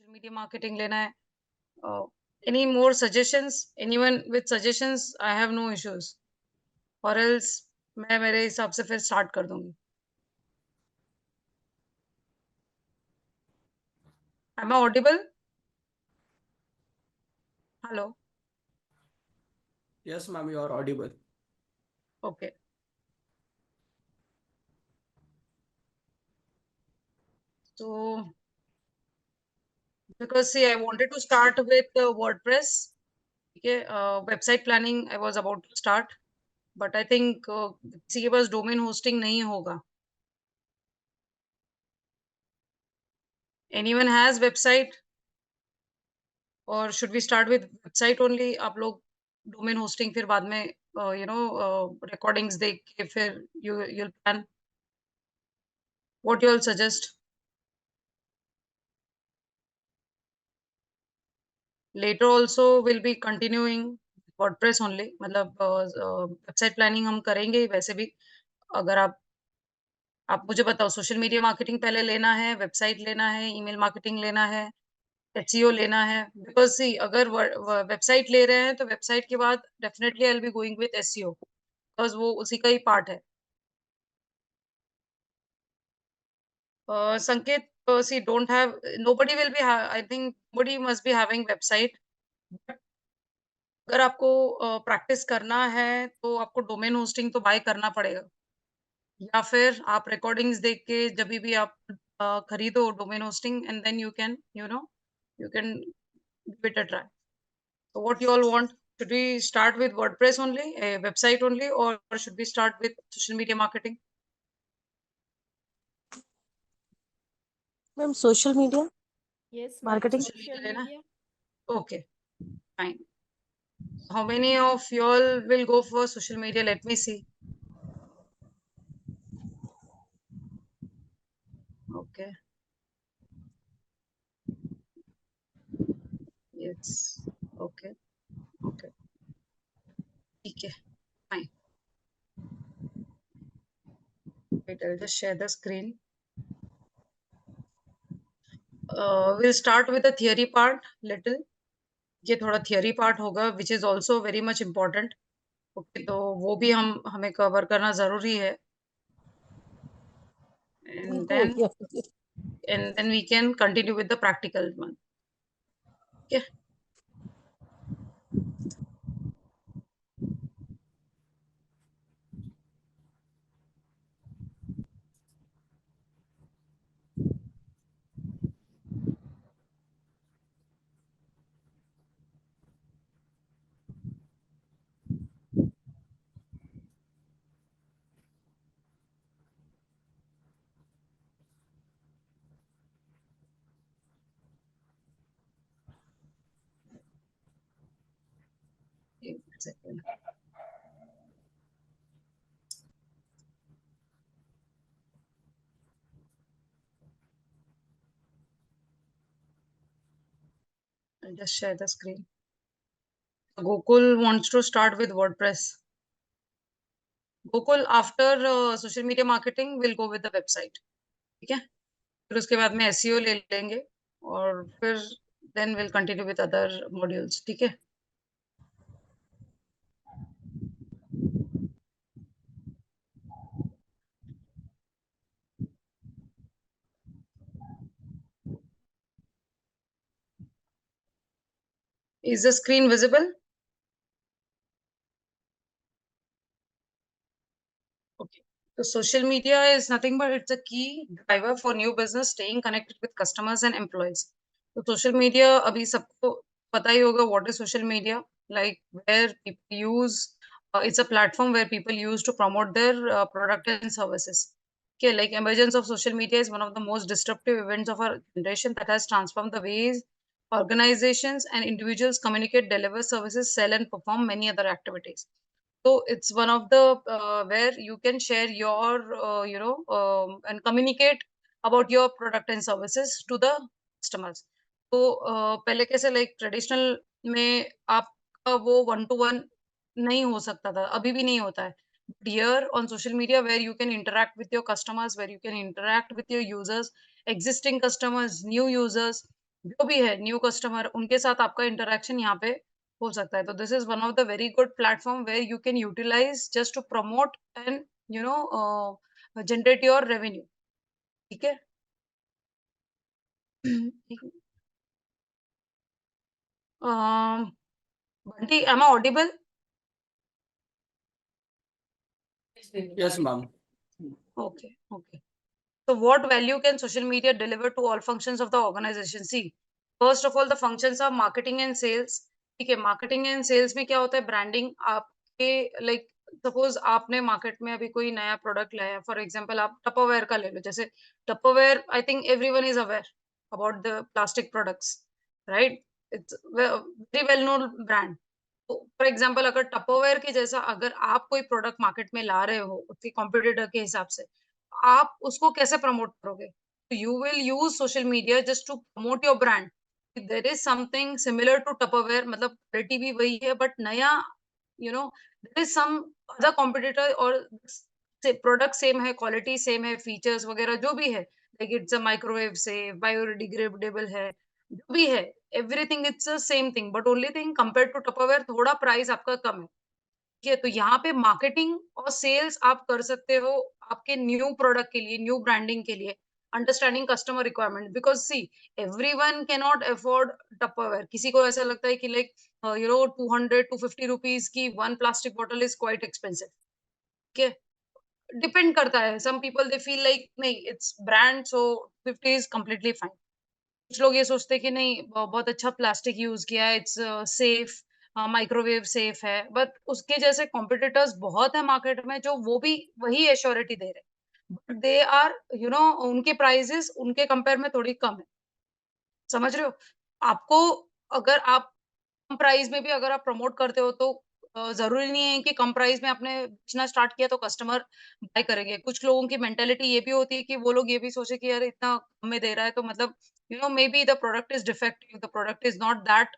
Social media marketing लेना है। Any more suggestions? Anyone with suggestions? I have no issues, और else मैं मेरे हिसाब से फिर स्टार्ट कर दूंगी। Am I audible? Hello? Yes, ma'am, you are audible. Okay. So because see, I wanted to start with WordPress. Okay, website planning I was about to start, but I think किसी के पास domain hosting नहीं होगा। Anyone has website, or should we start with website only? आप लोग domain hosting फिर बाद में recordings देख के फिर you'll plan. What you all suggest? Later also we'll be continuing WordPress only, मतलब website planning हम करेंगे ही वैसे भी। अगर आप मुझे बताओ, सोशल मीडिया मार्केटिंग पहले लेना है, वेबसाइट लेना है, ईमेल मार्केटिंग लेना है, एसईओ लेना है? बिकॉज सी, अगर वेबसाइट ले रहे हैं तो वेबसाइट के बाद definitely I will be going with SEO, because वो उसी का ही पार्ट है। Sanket, see don't have, nobody will be I think nobody must be having website, but अगर आपको प्रैक्टिस करना है तो आपको डोमेन होस्टिंग तो बाय करना पड़ेगा, या फिर आप रिकॉर्डिंग्स देख के जब भी आप खरीदो domain hosting, and then you can give it a try. So what you all want? Should we start with WordPress only, a website only, or should we start with social media marketing? Ma'am, social media Yes, ma'am. marketing. Social media. Okay, fine. How many of you all will go for social media? Let me see. Okay. Yes. Okay. Okay. Okay. Fine. Wait, I'll just share the screen. We'll start with the theory part little. ये थोड़ा theory part होगा, which is also very much important. Okay, तो वो भी हमें cover करना जरूरी है, and then we can continue with the practical one. Okay. एक second. I'll just share the screen. Gokul wants to start with WordPress. Gokul, after social media marketing, we'll go with the website. ठीक है? फिर उसके बाद में SEO ले लेंगे, और फिर then we'll continue with other modules. ठीक है? Is the screen visible? Okay. So social media is nothing but it's a key driver for new business, staying connected with customers and employees. So social media, अभी सबको पता ही होगा what is social media, like where people use, it's a platform where people use to promote their product and services. Okay, like emergence of social media is one of the most disruptive events of our generation that has transformed the ways organizations and individuals communicate, deliver services, sell, and perform many other activities. So it's one of the where you can share your and communicate about your product and services to the customers. तो पहले कैसे, like traditional में आपका वो one two one नहीं हो सकता था, अभी भी नहीं होता है, but here on social media where you can interact with your customers, where you can interact with your users, existing customers, new users, जो भी है न्यू कस्टमर उनके साथ आपका इंटरेक्शन यहाँ पे हो सकता है। तो this is one of the very good platform where you can utilise just to promote and you know generate your revenue. ठीक है? Bunty, am I audible? Yes, ma'am. Okay, okay. So what value can social media deliver to all functions of the organization? See, first of all, the functions are marketing and sales. ठीक है, marketing and sales में क्या होता है? Branding आपके like suppose आपने market में अभी कोई नया प्रोडक्ट लाया, फॉर एग्जांपल आप टपरवेयर का ले लो। जैसे Tupperware, I think everyone is aware about the plastic products, right? It's very well known brand. तो फॉर एग्जांपल अगर टपरवेयर के जैसा अगर आप कोई प्रोडक्ट मार्केट में ला रहे हो उसके कॉम्पिटिटर के हिसाब से, आप उसको कैसे प्रमोट करोगे? तो you will use social media just to promote your brand. There is something similar to Tupperware, मतलब क्वालिटी भी वही है बट नया, you know, there is some other competitor और से प्रोडक्ट सेम है, क्वालिटी सेम है, फीचर्स वगैरह जो भी है, like it's a microwave safe, biodegradable है, जो भी है, everything it's a same thing but only thing compare to Tupperware थोड़ा प्राइस आपका कम है। ठीक है, तो यहाँ पे मार्केटिंग और सेल्स आप कर सकते हो आपके न्यू प्रोडक्ट के लिए, न्यू ब्रांडिंग के लिए, understanding customer requirement, because see everyone can not afford Tupperware. किसी को ऐसा लगता है कि लाइक 200 टू 50 रुपीज़ की one plastic bottle is quite expensive. ठीक है? डिपेंड करता है, some people they feel like नहीं it's brand so 50 is completely fine. कुछ लोग ये सोचते हैं कि नहीं बहुत अच्छा प्लास्टिक यूज किया है, इट्स सेफ, माइक्रोवेव सेफ है, बट उसके जैसे कॉम्पिटिटर्स बहुत है मार्केट में जो वो भी वही एश्योरिटी दे रहे हैं, बट दे आर उनके प्राइसेस उनके कंपेयर में थोड़ी कम है। समझ रहे हो? आपको अगर आप कम प्राइस में भी अगर आप प्रमोट करते हो तो ज़रूरी नहीं है कि कम प्राइस में आपने बेचना स्टार्ट किया तो कस्टमर बाय करेंगे। कुछ लोगों की मेंटालिटी ये भी होती है कि वो लोग ये भी सोचे कि यार इतना कम में दे रहा है तो मतलब maybe the product is defective, the product is not that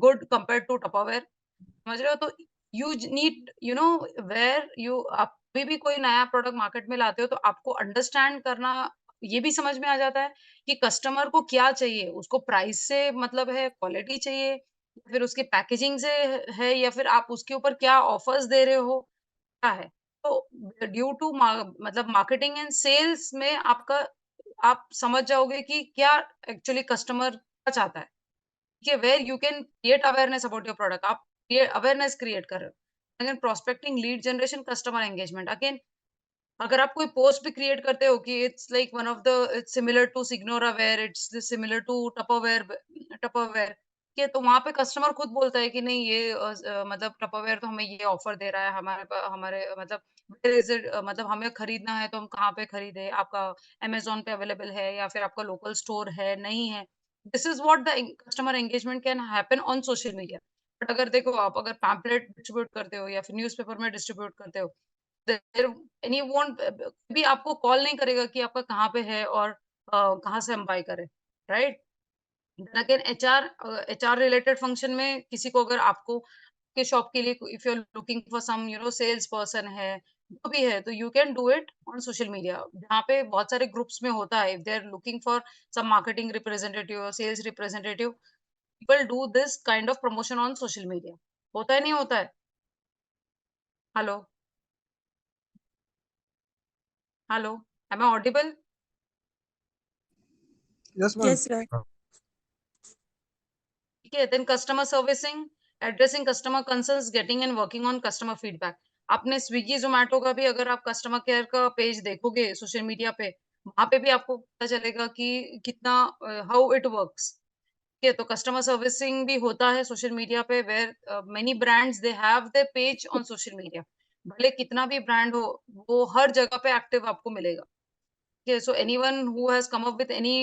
good compared to Tupperware. समझ रहे हो? तो यू नीड वेयर यू आप कभी भी कोई नया प्रोडक्ट मार्केट में लाते हो तो आपको अंडरस्टैंड करना, ये भी समझ में आ जाता है कि कस्टमर को क्या चाहिए, उसको प्राइस से मतलब है, क्वालिटी चाहिए, या फिर उसके पैकेजिंग से है, या फिर आप उसके ऊपर क्या ऑफर्स दे रहे हो, क्या है। तो ड्यू टू मतलब मार्केटिंग एंड सेल्स में आपका आप समझ जाओगे कि क्या एक्चुअली कस्टमर क्या चाहता है। ठीक है, where you can create awareness about your product, आप ये अवेयरनेस क्रिएट कर रहे हो। Again prospecting, lead generation, customer engagement, again अगर आप कोई पोस्ट भी क्रिएट करते हो कि it's like one of the it's similar to Signoraware, it's similar to Tupperware, Tupperware के, तो वहां पे कस्टमर खुद बोलता है कि नहीं ये मतलब टपरवेयर तो हमें ये ऑफर दे रहा है, हमारे मतलब where is it, मतलब हमें खरीदना है तो हम कहाँ पे खरीदे, आपका अमेजोन पे अवेलेबल है या फिर आपका लोकल स्टोर है, नहीं है। This is what the customer engagement can happen on social media. But अगर देखो आप अगर पैम्पलेट डिस्ट्रीब्यूट करते हो या फिर न्यूज़पेपर में डिस्ट्रीब्यूट करते हो, देयर एंड यू वांट, कभी आपको कॉल नहीं करेगा कि आपका कहाँ पे है और कहाँ से हम बाय करें, right? Then again HR related function में किसी को अगर आपको के शॉप के लिए if you are looking for some sales person है, जो भी है, तो you can do it on social media, जहाँ पे बहुत सारे ग्रुप्स में होता है। If they are looking for some marketing representative और sales representative, people do this kind of promotion on social media. होता है, नहीं होता है? Hello, hello, am I audible? Yes, ma'am. Yes, right. ठीक है, then customer servicing, addressing customer concerns, getting and working on customer feedback. आपने स्विगी जोमेटो का भी अगर आप कस्टमर केयर का पेज देखोगे सोशल मीडिया पे, वहां पे भी आपको पता चलेगा कि कितना हाउ इट वर्क्स। ठीक है, तो कस्टमर सर्विसिंग भी होता है सोशल मीडिया पे, where many brands they have their page on social media. भले कितना भी ब्रांड हो, वो हर जगह पे एक्टिव आपको मिलेगा। Okay, so anyone who has come up with any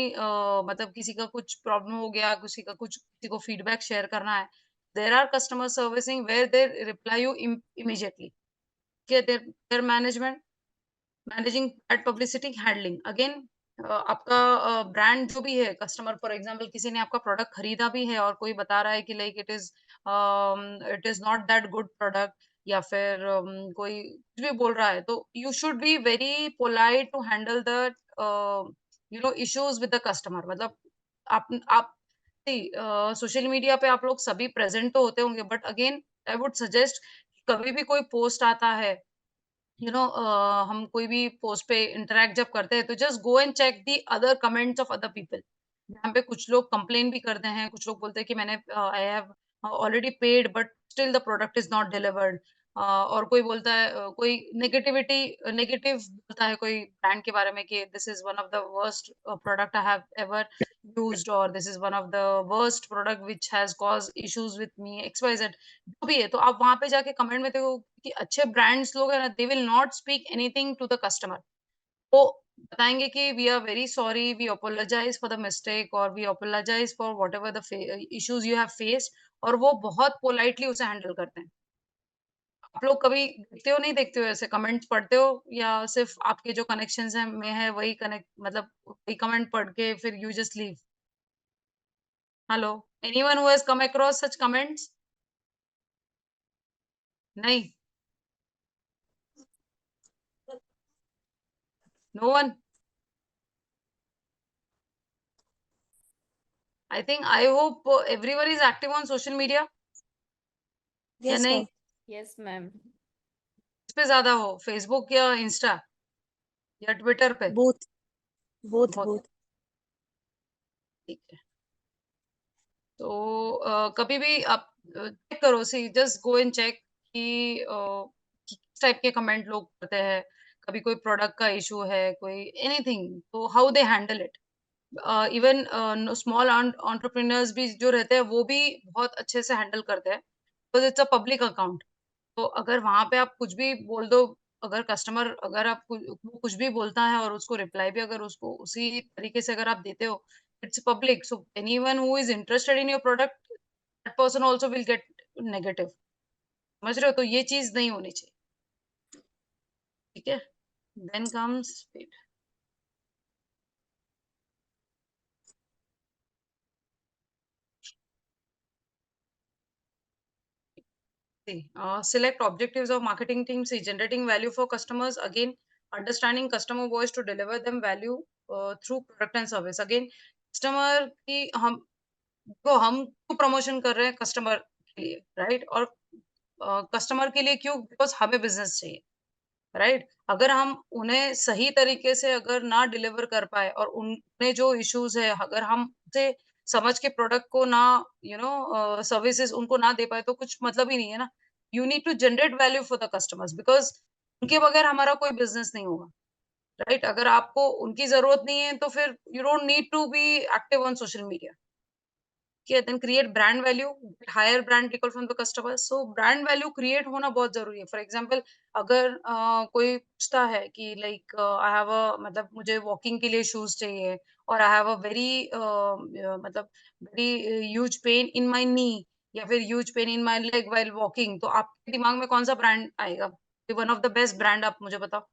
मतलब किसी का कुछ प्रॉब्लम हो गया, किसी को फीडबैक शेयर करना है, there are customer servicing where they reply you immediately. Their management, managing ad publicity handling, again आपका ब्रांड जो भी है, कस्टमर फॉर एग्जांपल किसी ने आपका प्रोडक्ट खरीदा भी है और कोई बता रहा है कि like it is not that good product, या फिर कोई कुछ भी बोल रहा है, तो you should be very polite to handle the issues with the customer. मतलब आप सोशल मीडिया पे आप लोग सभी प्रेजेंट तो होते होंगे, but again I would suggest कभी भी कोई पोस्ट आता है, हम कोई भी पोस्ट पे इंटरैक्ट जब करते हैं तो just go and check the other comments of other people. यहाँ पे कुछ लोग कंप्लेन भी करते हैं, कुछ लोग बोलते हैं कि मैंने I have already paid but still the product is not delivered. और कोई बोलता है कोई नेगेटिव बोलता है कोई ब्रांड के बारे में कि this is one of the worst product I have ever used, और this is one of the worst product which has cause issues with me XYZ। जो भी है, तो आप वहां पे जाके कमेंट में देखो कि अच्छे ब्रांड्स लोग हैं ना, they will not speak anything to the customer. वो बताएँगे कि we are very sorry, we apologise for the mistake और we apologise for whatever the issues you have faced, और वो बहुत पोलाइटली उसे हैंडल करते हैं। आप लोग कभी देखते हो, नहीं देखते हो ऐसे कमेंट्स पढ़ते हो, या सिर्फ़ आपके जो कनेक्शंस हैं में है वही कनेक्ट, मतलब वही कमेंट पढ़ के फिर you just leave? Hello? Anyone who has come across such comments? नहीं? No one? I hope everyone is active on social media या Yes, नहीं? ma'am. Yes, ma'am. किस पे ज़्यादा हो, फेसबुक या इंस्टा या ट्विटर पे? Both, both, बहुत both. ठीक है। तो कभी भी आप चेक करो, सी जस्ट गो एंड चेक कि किस टाइप के कमेंट लोग करते हैं। कभी कोई प्रोडक्ट का इशू है, कोई एनीथिंग, तो how they handle it. Even small entrepreneurs भी जो रहते हैं वो भी बहुत अच्छे से हैंडल करते हैं, because it's a public account. तो अगर वहाँ पे आप कुछ भी बोल दो, अगर कस्टमर अगर आप वो कुछ भी बोलता है और उसको रिप्लाई भी अगर उसको उसी तरीके से अगर आप देते हो, it's public, so anyone who is interested in your product, that person also will get negative. समझ रहे हो? तो ये चीज नहीं होनी चाहिए। ठीक है? Then comes speed. Select objectives of marketing team. See, generating value for customers. Again, understanding customer voice to deliver them value through product and service. Again, customer की हम क्यों प्रमोशन कर रहे हैं कस्टमर के लिए, राइट? और कस्टमर के लिए क्यों? बिकॉज हमें बिजनेस चाहिए, राइट? अगर हम उन्हें सही तरीके से अगर ना डिलीवर कर पाए और उनमें जो इश्यूज है अगर हम उसे समझ के प्रोडक्ट को ना सर्विसेज उनको ना दे पाए तो कुछ मतलब ही नहीं है ना। You need to generate value for the customers, because उनके बगैर हमारा कोई बिजनेस नहीं होगा, राइट? अगर आपको उनकी जरूरत नहीं है तो फिर you don't need to be active on social media. Okay, then create brand value, get higher brand recall from the customers. So brand value create होना बहुत जरूरी है। फॉर एग्जाम्पल, अगर कोई पूछता है कि लाइक आई हैव अ, मतलब मुझे वॉकिंग के लिए शूज चाहिए और आई हैव अ वेरी मतलब very huge pain in my knee या फिर huge pain in my leg while walking, तो आपके दिमाग में कौन सा ब्रांड आएगा? One of the best brand आप मुझे बताओ।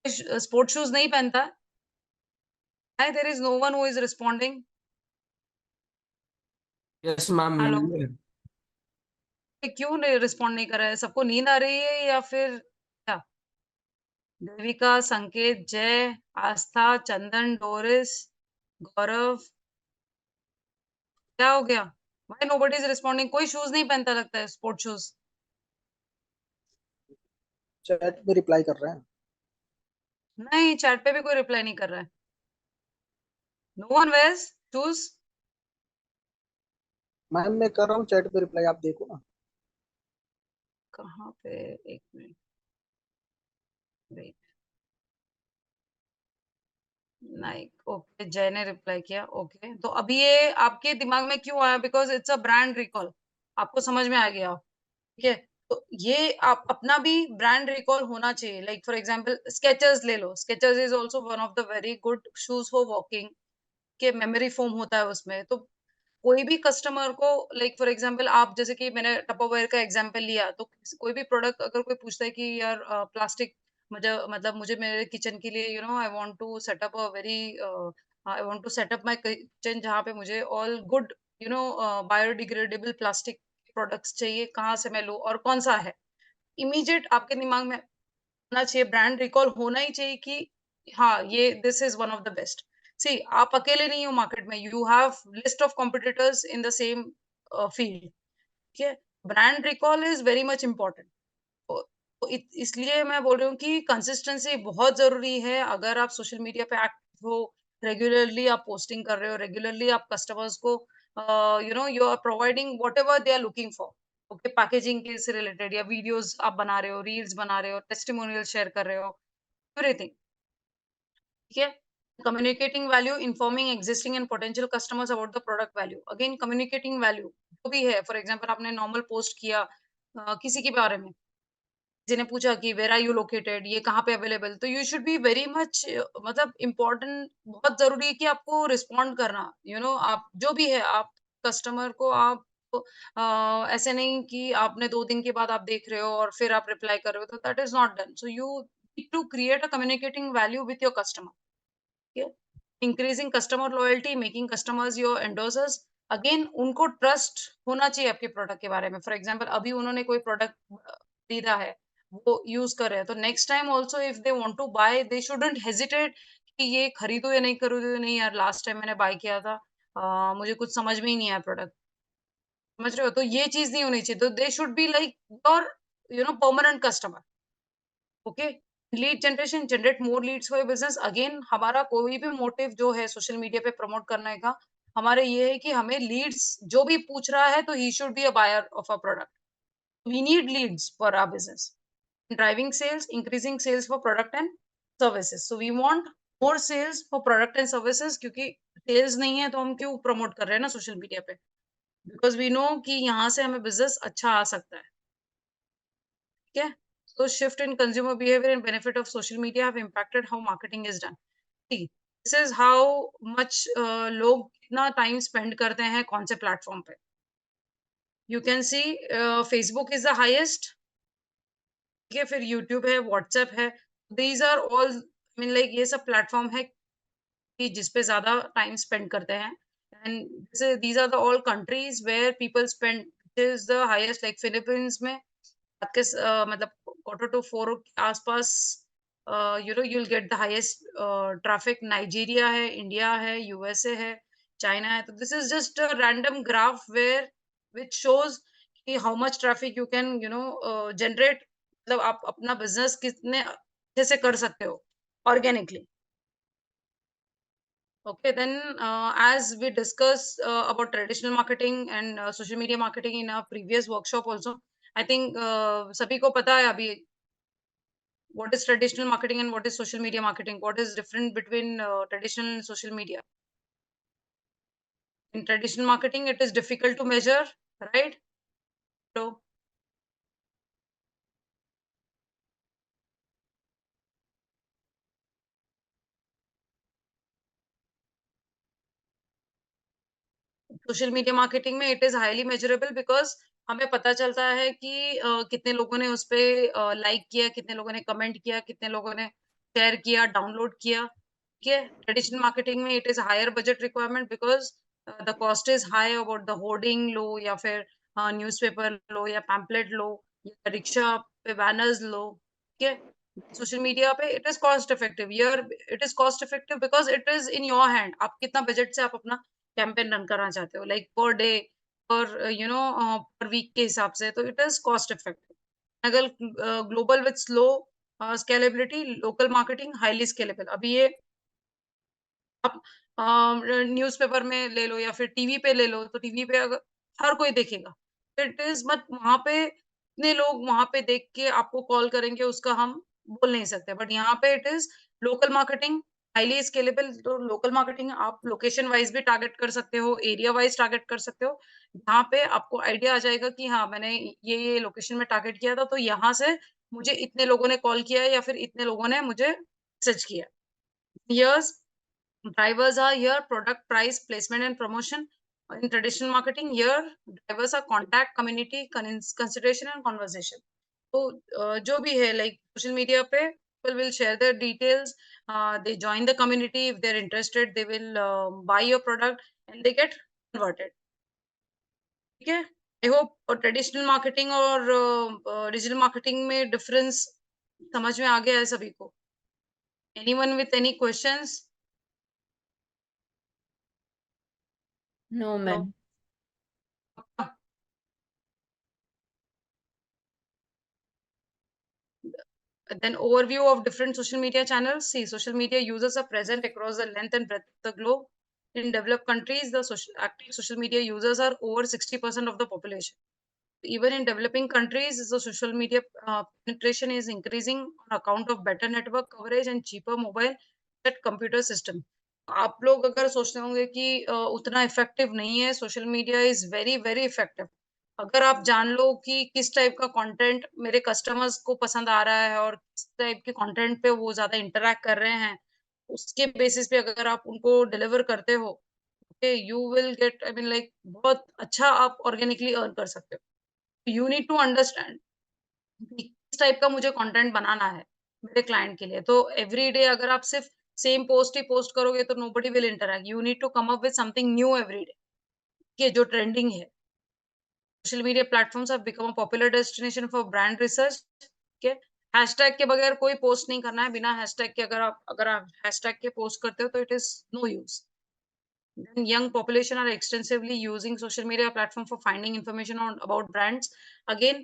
स्पोर्ट्स शूज नहीं पहनता है? There is no one who is responding. Yes, ma'am. Hello? Yeah. क्यों नहीं रिस्पॉन्ड नहीं कर रहा है? सबको नींद आ रही है या फिर क्या? देविका, संकेत, जय, आस्था, चंदन, डोरिस, गौरव, क्या हो गया? Why nobody is responding? कोई शूज नहीं पहनता लगता है, स्पोर्ट शूज। चैट में रिप्लाई कर रहे हैं। नहीं, चैट पे भी कोई रिप्लाई नहीं कर रहा है। No one wears shoes. Ma'am मैं कर रहा हूँ चैट पे रिप्लाई, आप देखो ना। कहाँ पे? एक मिनट, वेट। नाइक, ओके, जय ने रिप्लाई किया। ओके, तो अभी ये आपके दिमाग में क्यों आया? Because it's a brand recall. आपको समझ में आ गया? ठीक है? तो ये आप अपना भी ब्रांड रिकॉल होना चाहिए। लाइक फॉर एग्जांपल स्केचर्स ले लो। Skechers is also one of the very good shoes for walking, के मेमोरी फोम होता है उसमें। तो कोई भी कस्टमर को, लाइक फॉर एग्जांपल आप जैसे कि मैंने टपरवेयर का एग्जांपल लिया, तो कोई भी प्रोडक्ट अगर कोई पूछता है कि यार प्लास्टिक मुझे, मतलब मुझे मेरे किचन के लिए I want to set up a very I want to set up my kitchen जहाँ पे मुझे all good biodegradable plastic products चाहिए, कहाँ से मैं लूँ और कौन सा है? इमीडिएट आपके दिमाग में होना चाहिए, ब्रांड रिकॉल होना ही चाहिए कि हाँ, ये this is one of the best. See, आप अकेले नहीं हो मार्केट में, you have list of competitors in the same field. ठीक है, brand recall is very much important. तो इसलिए मैं बोल रही हूँ कि कंसिस्टेंसी बहुत जरूरी है। अगर आप सोशल मीडिया पे एक्टिव हो, रेगुलरली आप पोस्टिंग कर रहे हो, रेगुलरली आप कस्टमर्स को you are providing whatever they are looking for. Okay, packaging के से रिलेटेड या वीडियोस आप बना रहे हो, रील्स बना रहे हो, टेस्टिमोनियल शेयर कर रहे हो, एवरीथिंग। ठीक है, communicating value, informing existing and potential customers about the product value. Again communicating value जो भी है, फॉर एग्जाम्पल आपने नॉर्मल पोस्ट किया किसी के बारे में, किसी ने पूछा कि वेयर आर यू लोकेटेड, ये कहाँ पे अवेलेबल, तो you should be very much मतलब इम्पोर्टेंट, बहुत जरूरी है कि आपको रिस्पॉन्ड करना। आप जो भी है, आप कस्टमर को आप ऐसे नहीं कि आपने 2 दिन के बाद आप देख रहे हो और फिर आप रिप्लाई कर रहे हो, तो that is not done. So you need to create a communicating value with your customer. ठीक है, increasing customer loyalty, making customers your endorsers. Again उनको ट्रस्ट होना चाहिए आपके प्रोडक्ट के बारे में। फॉर एग्जांपल अभी उन्होंने कोई प्रोडक्ट खरीदा है, वो यूज कर रहे हैं, तो next time also if they want to buy, they shouldn't hesitate कि ये खरीदो या नहीं खरीदो। नहीं यार, लास्ट टाइम मैंने बाय किया था, मुझे कुछ समझ में ही नहीं आया प्रोडक्ट। समझ रहे हो? तो ये चीज नहीं होनी चाहिए। तो they should be like your permanent customer. Okay, lead generation, generate more Leeds for your business. Again हमारा कोई भी मोटिव जो है सोशल मीडिया पे प्रमोट करने का, हमारे ये है कि हमें लीड्स, जो भी पूछ रहा है तो he should be a buyer of a product. We need leads for our business, driving sales, increasing sales for product and services. So we want more sales for product and services, क्योंकि sales नहीं है तो हम क्यों promote कर रहे हैं ना सोशल मीडिया पे, बिकॉज वी नो कि यहाँ से हमें बिजनेस अच्छा आ सकता है। ठीक है, so shift in consumer behavior and benefit of social media have impacted how marketing is done. See, this is how much लोग कितना टाइम स्पेंड करते हैं कौन से प्लेटफॉर्म पे। You can see Facebook is the highest. ठीक है, फिर यूट्यूब है, व्हाट्सएप है। These are all, mean like ये सब प्लेटफॉर्म है कि जिस पे ज्यादा टाइम स्पेंड करते हैं। And these are the all countries where people spend is the highest. Like Philippines में रात के मतलब Q4 के आसपास you'll get the highest traffic। Nigeria है, इंडिया है, यूएसए है, चाइना है। तो this is just a random graph where which shows कि how much traffic you can generate, मतलब आप अपना बिजनेस कितने अच्छे से कर सकते हो organically. Okay, then as we discussed about traditional marketing and social media marketing in our previous workshop also, I think सभी को पता है अभी what is traditional marketing and what is social media marketing, what is different between traditional and social media. In traditional marketing, it is difficult to measure, right? So social media marketing में it is highly measurable, because हमें पता चलता है कि कितने लोगों ने उस पे लाइक किया, कितने लोगों ने कमेंट किया, कितने लोगों ने शेयर किया, डाउनलोड किया। ठीक है, ट्रेडिशनल मार्केटिंग में it is higher budget requirement, because the cost is high about the hoarding लो, या फिर न्यूज़पेपर लो, या पैम्पलेट लो, या रिक्शा पे बैनर्स लो। ठीक है, सोशल मीडिया पे it is cost effective. Yeah it is cost effective because it is in your hand, आप कितना बजट से आप अपना कैंपेन रन करना चाहते हो, लाइक पर डे, पर पर वीक के हिसाब से, तो इट इज कॉस्ट इफेक्टिव। अगर global with slow scalability, local marketing highly scalable. अभी ये आप न्यूज़पेपर में ले लो या फिर टीवी पे ले लो, तो टीवी पे अगर हर कोई देखेगा, इट इज बट वहां पे इतने लोग वहां पे देख के आपको कॉल करेंगे, उसका हम बोल नहीं सकते। बट यहाँ पे it is local marketing, highly scalable. तो लोकल मार्केटिंग आप लोकेशन वाइज भी टारगेट कर सकते हो, एरिया वाइज टारगेट कर सकते हो। यहाँ पे आपको आइडिया आ जाएगा कि हाँ, मैंने ये लोकेशन में टारगेट किया था, तो यहाँ से मुझे इतने लोगों ने कॉल किया है या फिर इतने लोगों ने मुझे मैसेज किया। Yes, drivers are here product, price, placement and promotion. In traditional marketing, here drivers are contact, community, consideration and conversation. तो जो भी है, like social media पे people will share their details, they join the community, if they're interested they will buy your product and they get converted. ठीक है, I hope traditional marketing और digital marketing में difference समझ में आ गया है सभी को? Anyone with any questions? No ma'am. Then overview of different social media channels. See, social media users are present across the length and breadth of the globe. In developed countries, the active social media users are over 60% of the population. Even in developing countries, the social media penetration is increasing on account of better network coverage and cheaper mobile and computer system. आप लोग अगर सोचते होंगे कि उतना effective नहीं है, social media is very very effective. अगर आप जान लो कि किस टाइप का कंटेंट मेरे कस्टमर्स को पसंद आ रहा है और किस टाइप के कंटेंट पे वो ज्यादा इंटरेक्ट कर रहे हैं, उसके बेसिस पे अगर आप उनको डिलीवर करते हो, you will get, I mean like, बहुत अच्छा आप ऑर्गेनिकली अर्न कर सकते हो। यू नीड टू अंडरस्टैंड कि किस टाइप का मुझे कंटेंट बनाना है मेरे क्लाइंट के लिए। तो एवरी डे अगर आप सिर्फ सेम पोस्ट ही पोस्ट करोगे तो nobody will interact. You need to come up with something new every day, कि जो ट्रेंडिंग है। Social media platforms have become a popular destination for brand research. के हैशटैग के बगैर कोई पोस्ट नहीं करना है। बिना हैशटैग के अगर आप हैशटैग के पोस्ट करते हो तो it is no use. Then young population are extensively using social media platform for finding information on about brands. Again,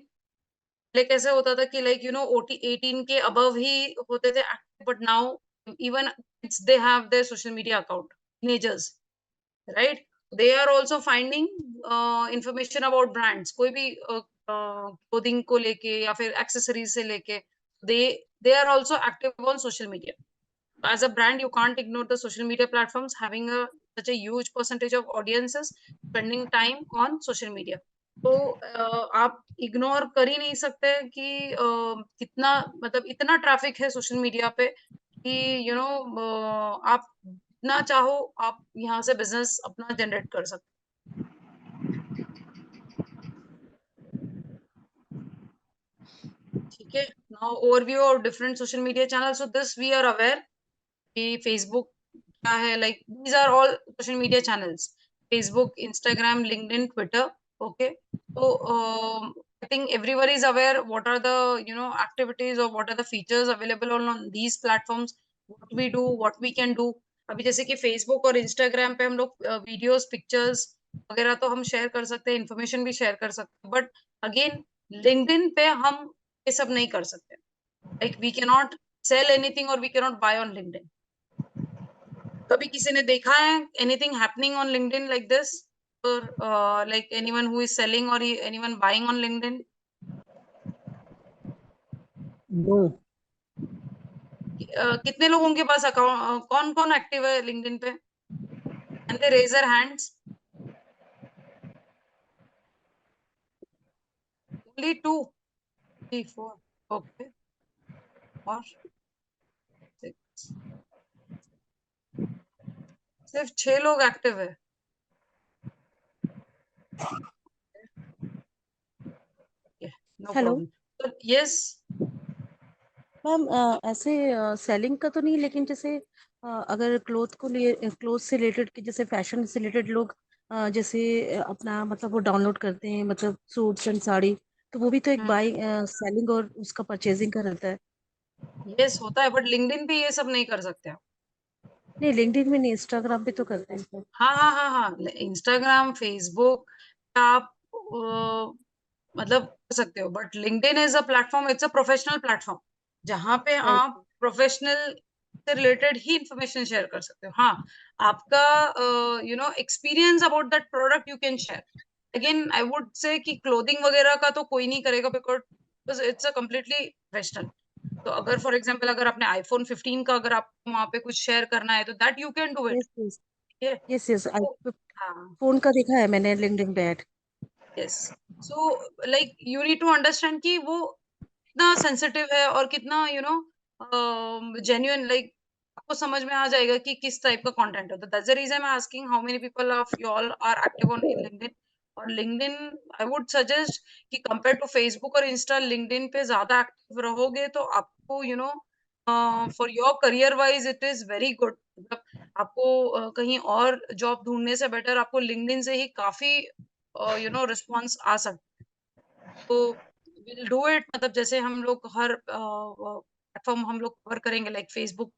like ऐसे होता था कि लाइक ओटी 18 के अबव ही होते थे active, but now even kids they have their social media account, teenagers, right? They are also finding information about brands, कोई भी क्लोथिंग को लेके या फिर एक्सेसरीज से लेके, they they are also active on social media. As a brand, you can't ignore the social media platforms having such a huge percentage of audiences spending time on social media. तो आप ignore कर ही नहीं सकते कि कितना, मतलब इतना traffic है सोशल मीडिया पे कि आप जितना चाहो आप यहाँ से बिजनेस अपना जनरेट कर सकते। ठीक है, now overview of different social media channels. So this we are aware कि फेसबुक क्या है, like these are all social media channels, Facebook, Instagram, LinkedIn, Twitter. Okay, तो I think everyone is aware what are the activities और what are the features available on these platforms, what we do, what we can do. अभी जैसे कि Facebook और Instagram पे हम लोग videos, pictures वगैरह तो हम शेयर कर सकते हैं, इन्फॉर्मेशन भी शेयर कर सकते हैं, बट अगेन लिंक्डइन पे हम ये सब नहीं कर सकते। Like we can not sell anything और we can not buy on LinkedIn. कभी किसी ने देखा है anything happening on LinkedIn like this, और like anyone who is selling और anyone buying on LinkedIn? No. कितने लोगों के पास अकाउंट, कौन कौन एक्टिव है लिंक्डइन पे? And they raise their hands. Only 2, 3, 4, okay, और 6, सिर्फ 6 लोग एक्टिव है। No hello problem. Yes, ma'am, ऐसे सेलिंग का तो नहीं, लेकिन जैसे अगर क्लोथ से रिलेटेड, कि जैसे फैशन से रिलेटेड लोग जैसे अपना मतलब वो डाउनलोड करते हैं, मतलब सूट्स एंड साड़ी, तो वो भी तो एक बाई सेलिंग और उसका परचेजिंग का रहता है। यस होता है, बट लिंक्डइन पे ये सब नहीं कर सकते आप। नहीं, लिंक्डइन में नहीं, इंस्टाग्राम पे तो करते हैं सब। हाँ हाँ हाँ हाँ, इंस्टाग्राम, फेसबुक आप मतलब कर सकते हो, but LinkedIn is a platform, it's a professional platform, जहाँ पे आप प्रोफेशनल से रिलेटेड ही इंफॉर्मेशन शेयर कर सकते हो। हाँ, आपका experience about that product you can share. Again I would say कि क्लोथिंग वगैरह का तो कोई नहीं करेगा, because it's a completely professional. तो अगर फॉर एग्जाम्पल अगर आपने आईफोन 15 का अगर आपको वहां पे कुछ शेयर करना है तो that you can do it. Yes yes ठीक है, यस यस, तो हाँ, फोन का देखा है मैंने लिंक्डइन पे add. Yes. So like you need to understand कि वो कितना सेंसिटिव है और कितना जेन्युइन, लाइक आपको समझ में आ जाएगा कि किस टाइप का कंटेंट है। तो that's the reason I am asking how many people of you all are active on LinkedIn. और लिंक्डइन आई वुड सजेस्ट कि कंपेयर टू फेसबुक और इंस्टा, लिंक्डइन पे ज्यादा एक्टिव रहोगे तो आपको for your career wise it is very good. मतलब आपको कहीं और जॉब ढूंढने से बेटर आपको लिंक्डइन से ही काफी रिस्पॉन्स आ सकता है। तो विल डू इट, मतलब जैसे हम लोग हर प्लेटफॉर्म हम लोग कवर करेंगे, लाइक फेसबुक,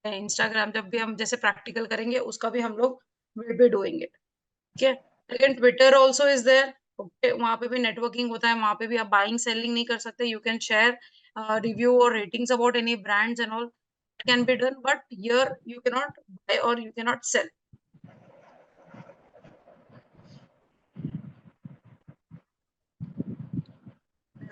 इंस्टाग्राम, जब भी हम जैसे प्रैक्टिकल करेंगे उसका भी हम लोग विल बी डूइंग इट। ठीक है, लेकिन Twitter also is there. Okay, वहां पे भी नेटवर्किंग होता है, वहां पे भी आप बाइंग सेलिंग नहीं कर सकते। यू कैन शेयर रिव्यू और ratings about any brands and all, can be done, but here you can not buy और you can not sell.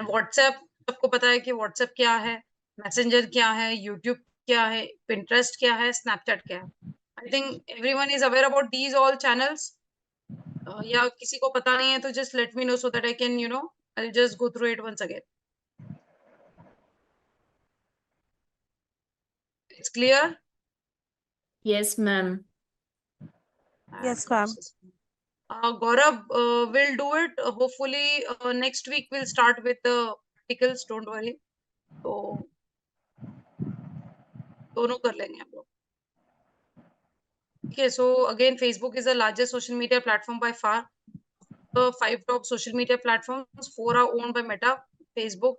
WhatsApp, सबको पता है कि व्हाट्सएप क्या है, मैसेंजर क्या है, यूट्यूब क्या है, पिंटरेस्ट क्या है, स्नैपचैट क्या है। I think everyone is aware about these all channels. या किसी को पता नहीं है तो just let me know so that I can I just go through it once again. It's clear? Yes, ma'am. Yes, ma'am. Gaurav will do it. Hopefully, next week we'll start with the practicals. Don't worry. तो दोनों कर लेंगे हम लोग। Okay, so again, Facebook is the largest social media platform by far. The 5 top social media platforms, 4 are owned by Meta: Facebook,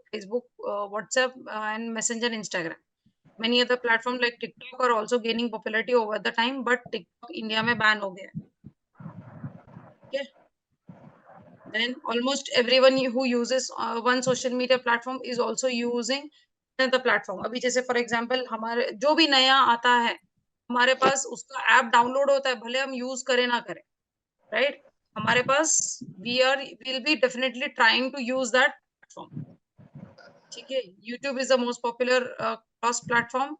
WhatsApp, and Messenger, Instagram. Many other platforms like TikTok are also gaining popularity over the time, but TikTok India में ban हो गया है। Okay. Then almost everyone who uses one social media platform is also using another platform. अभी जैसे for example हमारे जो भी नया आता है हमारे पास उसका ऐप डाउनलोड होता है, भले हम यूज करें ना करें, राइट? हमारे पास we'll be definitely trying to use that platform. ठीक है, YouTube is the most popular cross platform.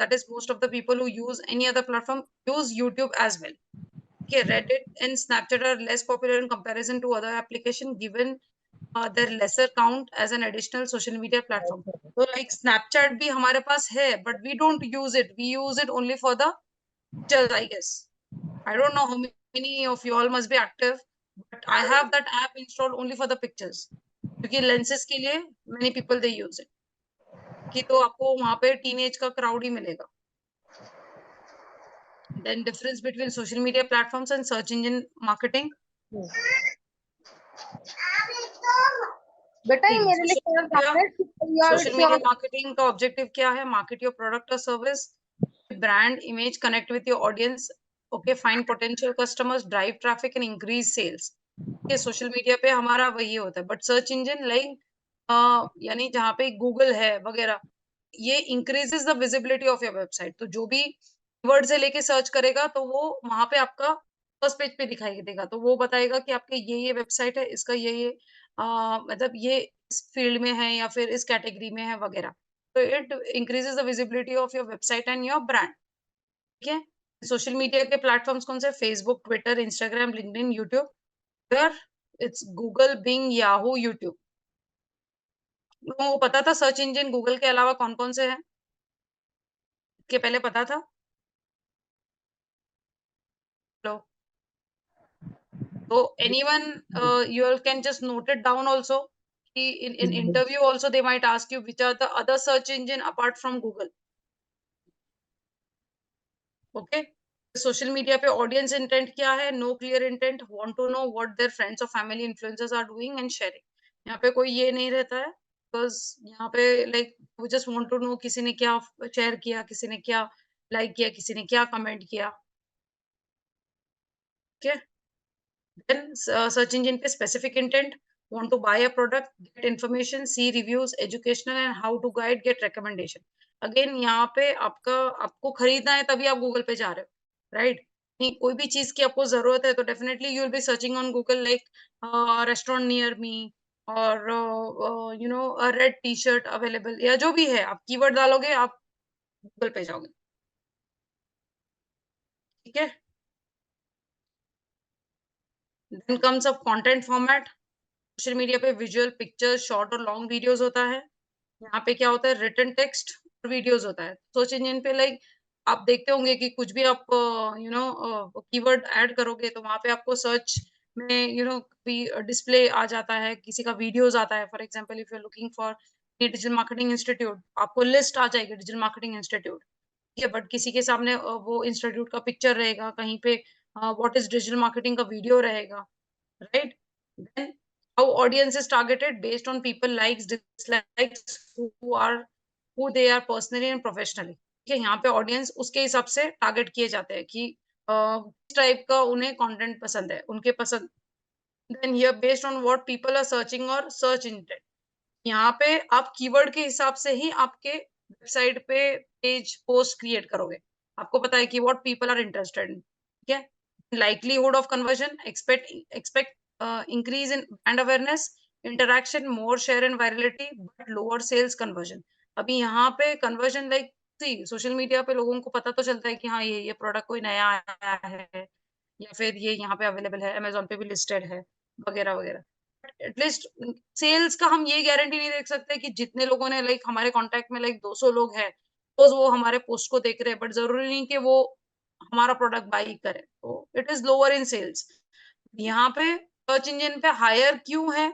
That is, most of the people who use any other platform use YouTube as well. Okay, Reddit and Snapchat are less popular in comparison to other applications, given their lesser count as an additional social media platform. So like Snapchat भी हमारे पास है, but we don't use it. We use it only for the pictures, I guess. I don't know how many of you all must be active, but I have that app installed only for the pictures. क्योंकि lenses के लिए many people they use it. कि तो आपको वहाँ पे teenage का crowd ही मिलेगा. Then difference between social media platforms and search engine marketing. बेटा ये मेरे लिए कलर डालना है सोशल मीडिया मार्केटिंग का ऑब्जेक्टिव क्या है? मार्केट योर प्रोडक्ट और service, brand image, connect with your audience, okay, find potential customers, drive traffic and increase sales. ये सोशल मीडिया पे हमारा वही होता है। बट सर्च इंजन लाइक यानी जहाँ पे गूगल है वगैरह, ये increases the visibility of your website. तो जो भी वर्ड से लेके सर्च करेगा तो वो वहां पे आपका फर्स्ट पेज पे दिखाई देगा, तो वो बताएगा कि आपके ये वेबसाइट है, इसका ये मतलब ये इस फील्ड में है या फिर इस कैटेगरी में है वगैरह। तो it increases the visibility of your website and your brand. ठीक है, सोशल मीडिया के प्लेटफॉर्म्स कौन से? Facebook, Twitter, Instagram, LinkedIn, YouTube. It's Google, Bing, Yahoo, YouTube. लोगों को पता था सर्च इंजन गूगल के अलावा कौन कौन से हैं? के पहले पता था? लो, so anyone you all can just note it down also. In interview also they might ask you which are the other search engine apart from Google. Okay, social media पे audience intent क्या है? No clear intent, want to know what their friends or family influencers are doing and sharing. यहाँ पे कोई ये नहीं रहता है, because यहाँ पे like we just want to know किसी ने क्या share किया, किसी ने क्या like किया, किसी ने क्या comment किया. Okay. Then search engine पे specific intent, want to buy a product, get information, see reviews, educational and how to guide, get recommendation. Again यहाँ पे आपको खरीदना है तभी आप गूगल पे जा रहे हो, राइट? नहीं, कोई भी चीज की आपको जरूरत है तो definitely you will be searching on Google, like restaurant near me, और रेड टी शर्ट अवेलेबल, या जो भी है आप कीवर्ड डालोगे आप गूगल पे जाओगे। ठीक है, then comes up content format. Social media पे विजुअल, पिक्चर्स, शॉर्ट और लॉन्ग वीडियोस होता है। यहाँ पे क्या होता है? रिटन टेक्स्ट और वीडियोस होता है। सर्च इंजन पे लाइक आप देखते होंगे कि कुछ भी आप कीवर्ड ऐड करोगे तो वहां पे आपको सर्च में डिस्प्ले आ जाता है, किसी का वीडियोस आता है। For example if you are looking for digital marketing institute, आपको लिस्ट आ जाएगी डिजिटल मार्केटिंग इंस्टीट्यूट। ठीक है, बट किसी के सामने वो इंस्टीट्यूट का पिक्चर रहेगा, कहीं पे व्हाट इज डिजिटल मार्केटिंग का वीडियो रहेगा, right? Then how audience is targeted based on people likes, dislikes, who they are personally and professionally. ठीक है, यहाँ पे ऑडियंस उसके हिसाब से टारगेट किए जाते हैं कि किस टाइप का उन्हें कंटेंट पसंद है, उनके पसंद. Then here based on what people are searching और सर्च इंटेंट. यहाँ पे आप कीवर्ड के हिसाब से ही आपके वेबसाइट पे पेज पोस्ट क्रिएट करोगे. आपको पता है कि what people are interested in. ठीक है, likelihood of conversion, expect increase in brand awareness, interaction, more share and virality, but lower sales conversion. अभी यहाँ पे conversion like सोशल मीडिया पे लोगों को पता तो चलता है कि हाँ ये प्रोडक्ट कोई नया आया है या फिर ये यहाँ पे अवेलेबल है, अमेजोन पे भी लिस्टेड है वगैरह वगैरह. एटलीस्ट सेल्स का हम ये गारंटी नहीं देख सकते कि जितने लोगों ने लाइक हमारे कांटेक्ट में लाइक 200 लोग हैं तो वो हमारे पोस्ट को देख रहे हैं, बट जरूरी नहीं कि वो हमारा प्रोडक्ट बाई करे. तो it is lower in sales. यहाँ पे सर्च इंजन पे हायर क्यों है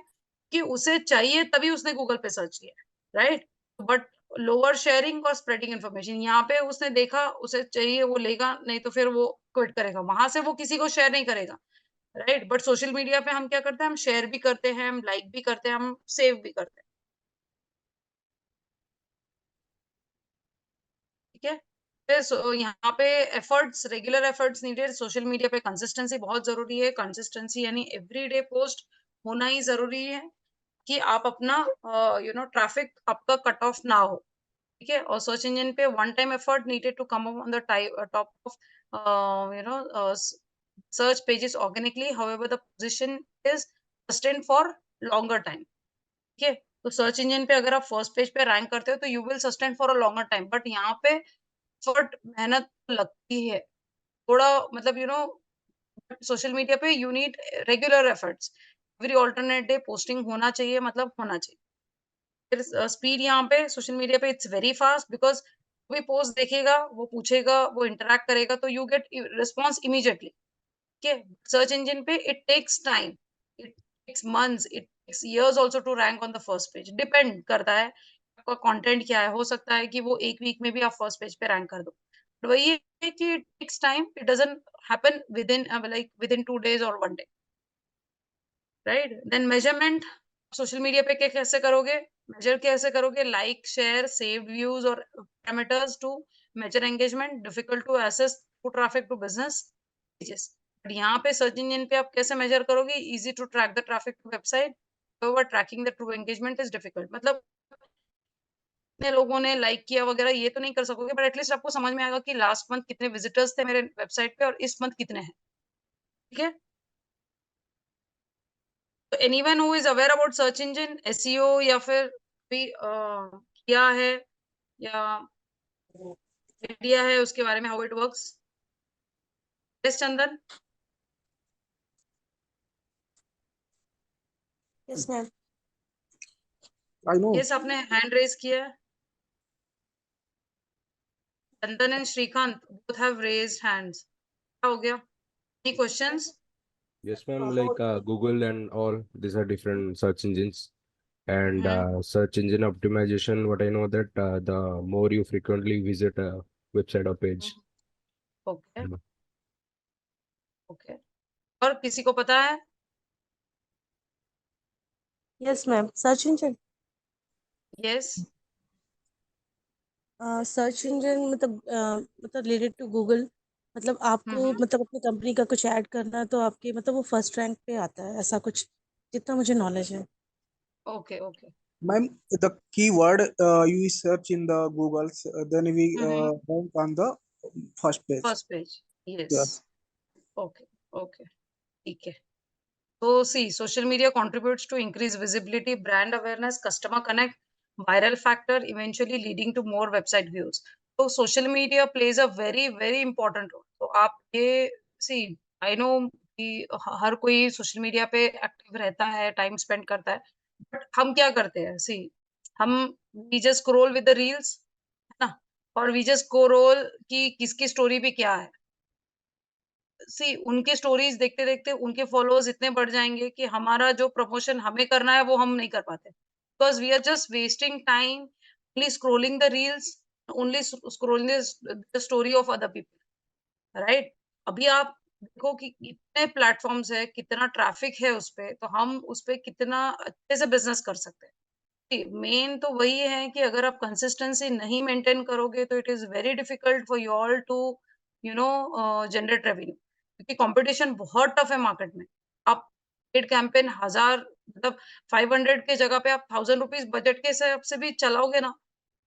कि उसे चाहिए तभी उसने गूगल पे सर्च किया, राइट. बट लोअर शेयरिंग और स्प्रेडिंग इन्फॉर्मेशन. यहाँ पे उसने देखा, उसे चाहिए, वो लेगा, नहीं तो फिर वो क्विट करेगा. वहां से वो किसी को शेयर नहीं करेगा, राइट. बट सोशल मीडिया पे हम क्या करते हैं, हम शेयर भी करते हैं, हम लाइक भी करते हैं, हम सेव भी करते हैं. ठीक है. फिर यहाँ पे efforts, regular efforts needed. Social media पे कंसिस्टेंसी बहुत जरूरी है. कंसिस्टेंसी यानी एवरीडे पोस्ट होना ही जरूरी है कि आप अपना ट्रैफिक आपका कट ऑफ ना हो. ठीक है. और सर्च इंजन पे one time effort needed to come on the top of search pages organically. However, the position is sustained for longer time. ठीक है. तो सर्च इंजन पे अगर आप फर्स्ट पेज पे रैंक करते हो तो you will sustain for a longer time. But यहाँ पे एफर्ट, मेहनत लगती है थोड़ा, मतलब सोशल मीडिया पे you need regular efforts. Every alternate day posting होना चाहिए, मतलब होना चाहिए. फिर स्पीड यहाँ पे सोशल मीडिया पे इट्स वेरी फास्ट बिकॉज कोई पोस्ट देखेगा, वो पूछेगा, वो इंटरेक्ट करेगा, तो यू गेट रिस्पॉन्स इमीडिएटली. ठीक है. सर्च इंजन पे it takes time, it takes months, it takes years also to rank on the first page. Depend करता है आपका कंटेंट क्या है. हो सकता है कि वो एक वीक में भी आप फर्स्ट पेज पे रैंक कर दो. तो वही है कि it takes time. It doesn't happen within 2 days और 1 day, right. Then measurement. Social media पे कैसे करोगे, मेजर कैसे करोगे? लाइक, शेयर, सेव्ड व्यूज और parameters to measure engagement. Difficult to assess to traffic to business pages. But यहाँ पे search engine पे आप कैसे मेजर करोगे? Easy to track the traffic to website. However tracking the true engagement is difficult. मतलब कितने लोगों ने लाइक किया वगैरह ये तो नहीं कर सकोगे, बट एटलीस्ट आपको समझ में आएगा कि लास्ट मंथ कितने विजिटर्स थे मेरे वेबसाइट पे और इस मंथ कितने हैं. ठीक है. तो anyone who is aware about search engine SEO या फिर भी किया है या आइडिया है उसके बारे में, how it works? Yes Chandan. Yes ma'am. I know. Yes, आपने हैंड रेज किया है. Chandan and Shrikant both have raised hands. क्या हो गया? Any questions? Yes, ma'am. Like Google and all, these are different search engines. And Mhm. search engine optimization, what I know that the more you frequently visit a website or page. Okay. Mm. Okay. और किसी को पता है? Yes ma'am. Search engine, Yes. Search engine मतलब related to Google. मतलब आपको मतलब अपनी कंपनी का कुछ ऐड करना है तो आपके मतलब वो फर्स्ट रैंक पे आता है, ऐसा कुछ जितना मुझे नॉलेज है. Okay. Okay. Ma'am, the keyword you search in the Google, then we rank on the first page. First page. Yes. Yes. Okay. Okay. ठीक है. So see, social media contributes to increase visibility, brand awareness, customer connect, viral factor, eventually leading to more website views. So social media plays a very very important role. तो आप ये see, I know कि हर कोई social media पे active रहता है, time spend करता है, बट हम क्या करते हैं? सी, हम we just scroll with the reels, है ना, और वी जस्ट स्क्रॉल कि किसकी स्टोरी पे क्या है. सी, उनके स्टोरीज देखते देखते उनके फॉलोअर्स इतने बढ़ जाएंगे कि हमारा जो प्रमोशन हमें करना है वो हम नहीं कर पाते, because we are just wasting time only scrolling the reels, only scrolling the story of other people, right. अभी आप देखो कि कितने प्लेटफॉर्म्स है, कितना ट्रैफिक है उस पे, तो हम उस पे कितना अच्छे से बिजनेस कर सकते हैं। मेन तो वही है कि अगर आप कंसिस्टेंसी नहीं मेंटेन करोगे तो it is very difficult for you all to generate revenue, क्योंकि कंपटीशन बहुत टफ है मार्केट में। आप पेड कैंपेन 1000 मतलब 500 के जगह पे आप 1000 रुपीज बजट के हिसाब से भी चलाओगे ना,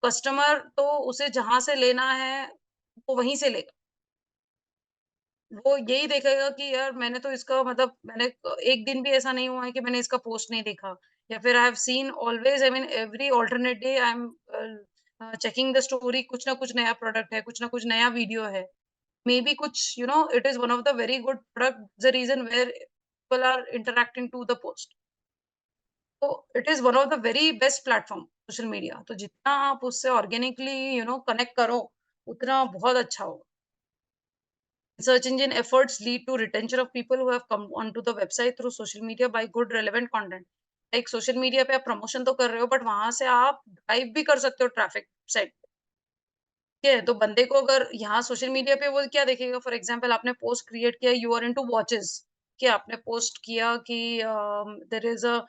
कस्टमर तो उसे जहां से लेना है वो वहीं से लेगा। वो यही देखेगा कि यार मैंने तो इसका मतलब मैंने एक दिन भी ऐसा नहीं हुआ है कि मैंने इसका पोस्ट नहीं देखा, या फिर I have seen always, I mean every alternate day I am checking the story, कुछ ना कुछ नया प्रोडक्ट है, कुछ ना कुछ नया वीडियो है, मे बी कुछ it is one of the very good product, the reason where people are interacting to the post. तो it is one of the very best platform social media. तो जितना आप उससे ऑर्गेनिकली कनेक्ट करो उतना बहुत अच्छा होगा। Search engine efforts lead to retention of people who have come onto the website through social media by good relevant content. Like social media पे आप प्रमोशन तो कर रहे हो, बट वहां से आप ड्राइव भी कर सकते हो ट्रैफिक साइट। ठीक है, तो बंदे को अगर यहाँ सोशल मीडिया पे वो क्या देखेगा, फॉर एग्जांपल आपने पोस्ट क्रिएट किया, यू आर इनटू वॉचेस, क्या आपने पोस्ट किया कि there is a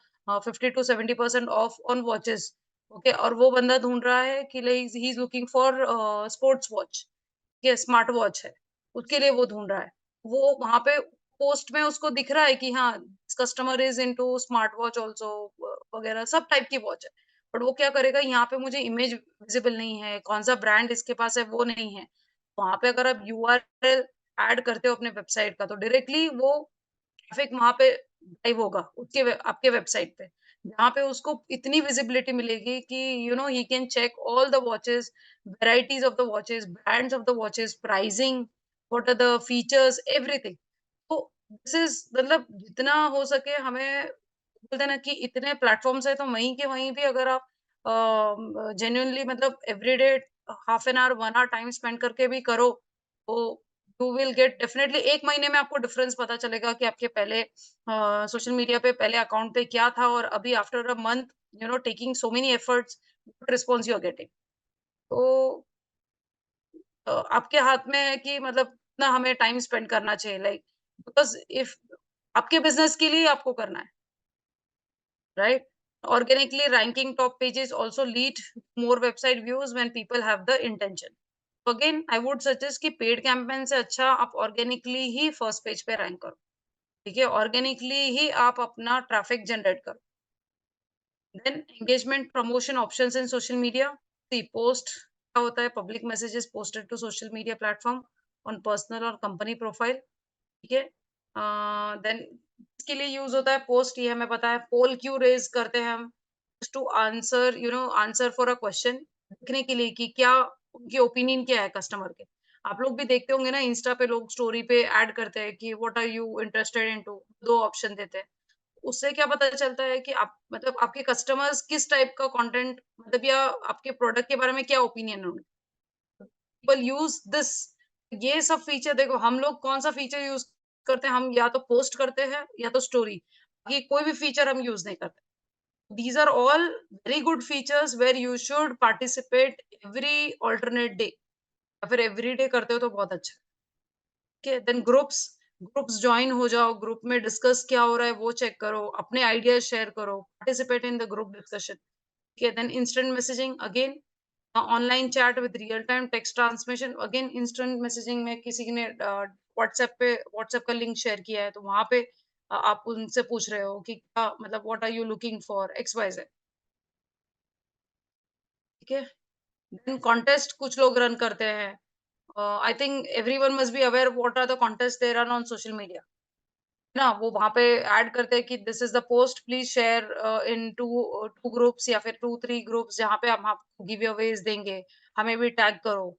50 to 70% off on watches. Okay, और वो बंदा ढूंढ रहा है कि he is looking for sports watch, ये स्मार्ट वॉच है, उसके लिए वो ढूंढ रहा है। वो वहां पे पोस्ट में उसको दिख रहा है कि हाँ, customer is into smart watch also, वगैरह सब टाइप की वॉच है। बट वो क्या करेगा, यहाँ पे मुझे इमेज विजिबल नहीं है, कौन सा ब्रांड इसके पास है वो नहीं है। वहां पे अगर आप यूआरएल ऐड करते हो अपने वेबसाइट का, तो डायरेक्टली वो ट्रैफिक वहां पे ड्राइव होगा आपके वेबसाइट पे, जहाँ पे उसको इतनी विजिबिलिटी मिलेगी कि he can check all the watches, varieties of the watches, brands of the watches, pricing, what are the features, everything. तो दिस इज मतलब जितना हो सके हमें बोलते हैं ना कि इतने प्लेटफॉर्म्स है, तो वहीं के वहीं भी अगर आप जेन्युइनली मतलब everyday half an hour 1 hour time spend करके भी करो, तो यू विल गेट डेफिनेटली, एक महीने में आपको डिफरेंस पता चलेगा कि आपके पहले सोशल मीडिया पे पहले अकाउंट पे क्या था, और अभी after a month taking so many efforts, response you are getting. तो आपके हाथ में है कि मतलब कितना हमें टाइम स्पेंड करना चाहिए, लाइक बिकॉज इफ आपके बिजनेस के लिए आपको करना है, right? Organically ranking top pages also lead to more website views when people have the intention. So again, I would suggest कि पेड कैंपेन से अच्छा आप ऑर्गेनिकली ही फर्स्ट पेज पे रैंक करो। ठीक है, ऑर्गेनिकली ही आप अपना ट्रैफिक जनरेट करो। Then engagement promotion options in social media. See post क्या होता है, public messages posted to social media platform on personal और कंपनी प्रोफाइल। ठीक है, देन इसके लिए यूज होता है पोस्ट, ये हमें पता है। पोल क्यों रेज करते हैं हम, to answer answer for a question, देखने के लिए कि क्या उनकी ओपिनियन क्या है कस्टमर के। आप लोग भी देखते होंगे ना, इंस्टा पे लोग स्टोरी पे ऐड करते हैं कि what are you interested into, दो ऑप्शन देते हैं। उससे क्या पता चलता है कि आप मतलब आपके कस्टमर्स किस टाइप का कंटेंट, मतलब या आपके प्रोडक्ट के बारे में क्या ओपिनियन है उनका। पीपल यूज दिस, ये सब फीचर देखो, हम लोग कौन सा फीचर यूज करते हैं, हम या तो पोस्ट करते हैं या तो स्टोरी, ये कोई भी फीचर हम यूज नहीं करते। these are all very good features where you should participate every alternate day, या फिर एवरी डे करते हो तो बहुत अच्छा। ठीक है, देन ग्रुप्स, ग्रुप्स ज्वाइन हो जाओ, ग्रुप में डिस्कस क्या हो रहा है वो चेक करो, अपने आइडियाज शेयर करो, participate in the group discussion. ठीक है, then instant messaging, again online chat with real time text transmission. Again instant messaging में किसी ने व्हाट्सएप का लिंक शेयर किया है, तो वहां पे आप उनसे पूछ रहे हो कि क्या मतलब what are you looking for X Y Z. ठीक है, देन कॉन्टेस्ट कुछ लोग रन करते हैं। I think everyone must be aware what are the contest they run on social media ना। वो वहां पे ऐड करते हैं कि this is the post, please share in two two groups या फिर 2-3 ग्रुप्स, जहाँ पे हम आपको गिव अवेज देंगे, हमें भी टैग करो।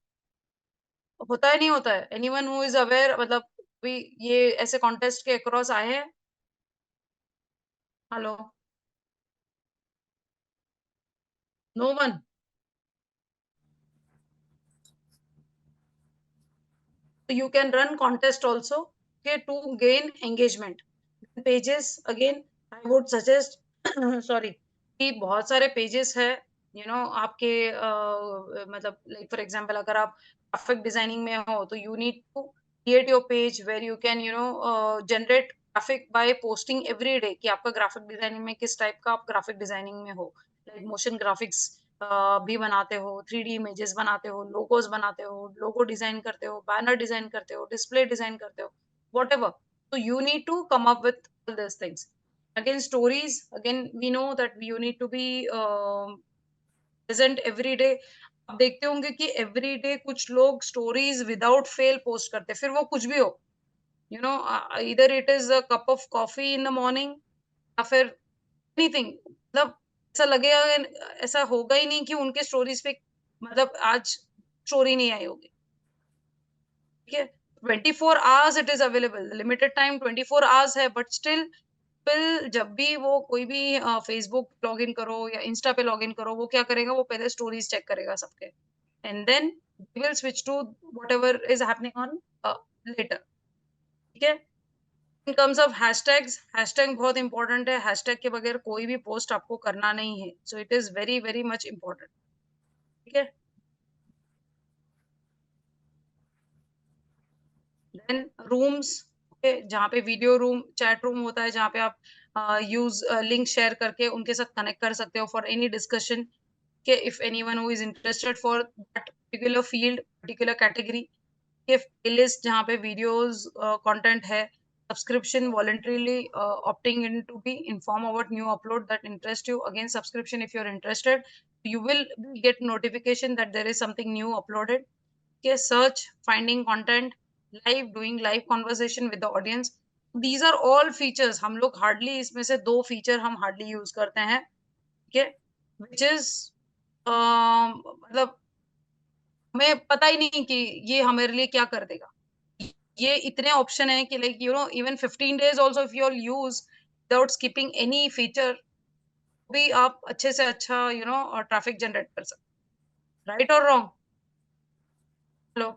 होता है नहीं होता है, एनीवन हु इज अवेयर, मतलब भी ये ऐसे कॉन्टेस्ट के अक्रॉस आए हैं। Hello, no one. You can run contest also, okay, to gain engagement pages। Again I would suggest sorry, कि बहुत सारे पेजेस है आपके मतलब लाइक फॉर एग्जांपल अगर आप ग्राफिक डिजाइनिंग में हो तो you need to create your page where you can generate traffic by posting every day कि आपका graphic designing में किस type का आप graphic designing में हो, like motion graphics भी बनाते हो, 3D images बनाते हो, logos बनाते हो, logo design करते हो, banner design करते हो, display design करते हो, whatever. So you need to come up with all these things. Again, stories, again we know that you need to be present every day. आप देखते होंगे कि एवरी डे कुछ लोग स्टोरीज विदाउट फेल पोस्ट करते हैं, फिर वो कुछ भी हो, इधर it is a cup of coffee in the morning या फिर एनीथिंग, मतलब ऐसा लगेगा, ऐसा होगा ही नहीं कि उनके स्टोरीज पे मतलब आज स्टोरी नहीं आई होगी, ठीक है। 24 hours it is available, limited time 24 hours है, बट स्टिल जब भी वो कोई भी फेसबुक लॉग इन करो या इंस्टा पे लॉग इन करो, वो क्या करेगा, वो पहले स्टोरीज चेक करेगा सबके, and then will switch to whatever is happening on later, ठीक है। In terms of hashtags, hashtag बहुत इंपॉर्टेंट है, हैशटैग के बगैर कोई भी पोस्ट आपको करना नहीं है, so it is very very much important, ठीक है। देन रूम्स, जहाँ पे वीडियो रूम, चैट रूम होता है, जहाँ पे आप यूज लिंक शेयर करके उनके साथ कनेक्ट कर सकते हो फॉर एनी डिस्कशन, के if anyone who is interested for that particular field, particular category, के प्लेलिस्ट जहाँ पे वीडियोस कंटेंट है, subscription voluntarily opting in to be informed about new upload that interest you. Again, subscription if you're interested, you will get notification that there is something new uploaded. Okay, search, finding content, live, doing live conversation with the audience. These are all features. हम लोग hardly इसमें से 2 feature हम hardly use करते हैं, okay, which is मतलब हमें पता ही नहीं कि ये हमारे लिए क्या कर देगा। ये इतने ऑप्शन है कि like even 15 days also if you all use without skipping any feature, भी आप अच्छे से अच्छा ट्रैफिक जनरेट कर सकते, राइट और रॉन्ग? हेलो,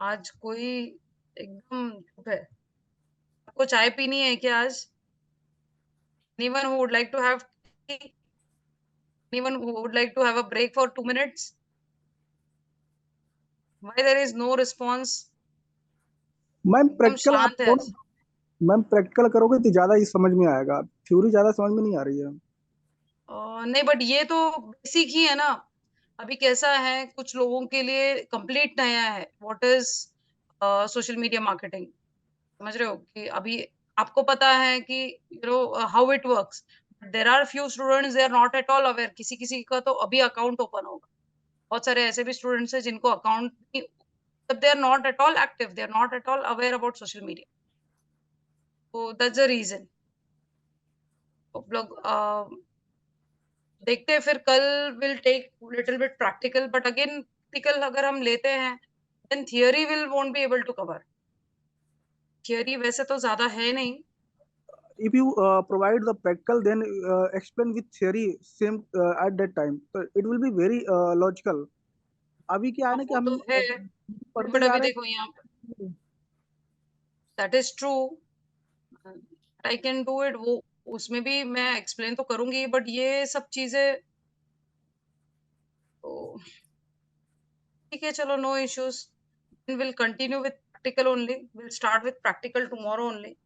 आज कोई एकदम चुप है, आपको चाय पीनी है क्या आज? Anyone who would like to have tea? Anyone who would like to have a break for 2 minutes? Why there is no response? Ma'am एकदम प्रैक्टिकल आप शांत है आज। मैम प्रैक्टिकल करोगे तो ज्यादा ही समझ में आएगा, थ्योरी ज्यादा समझ में नहीं आ रही है। नहीं, बट ये तो बेसिक ही है ना। अभी कैसा है, कुछ लोगों के लिए कंप्लीट नया है what is social media marketing, समझ रहे हो कि अभी आपको पता है कि how it works, there are few students they are not at all aware, किसी किसी का तो अभी अकाउंट ओपन होगा, बहुत सारे ऐसे भी स्टूडेंट्स हैं जिनको account, they are not at all active, they are not at all aware about social media, तो दैट्स द रीजन। लोग देखते हैं, फिर कल will take little bit practical, but again practical अगर हम लेते हैं then theory will won't be able to cover, theory वैसे तो ज्यादा है नहीं। If you provide the practical, then explain with theory same at that time, so it will be very logical. अभी क्या है ना कि वो हम तो है, पढ़ते बट जा अभी रहे देखो यहाँ पे that is true, I can do it, वो उसमें भी मैं एक्सप्लेन तो करूंगी, बट ये सब चीजें तो ठीक है, चलो no issues, will continue with practical only, will start with practical tomorrow only,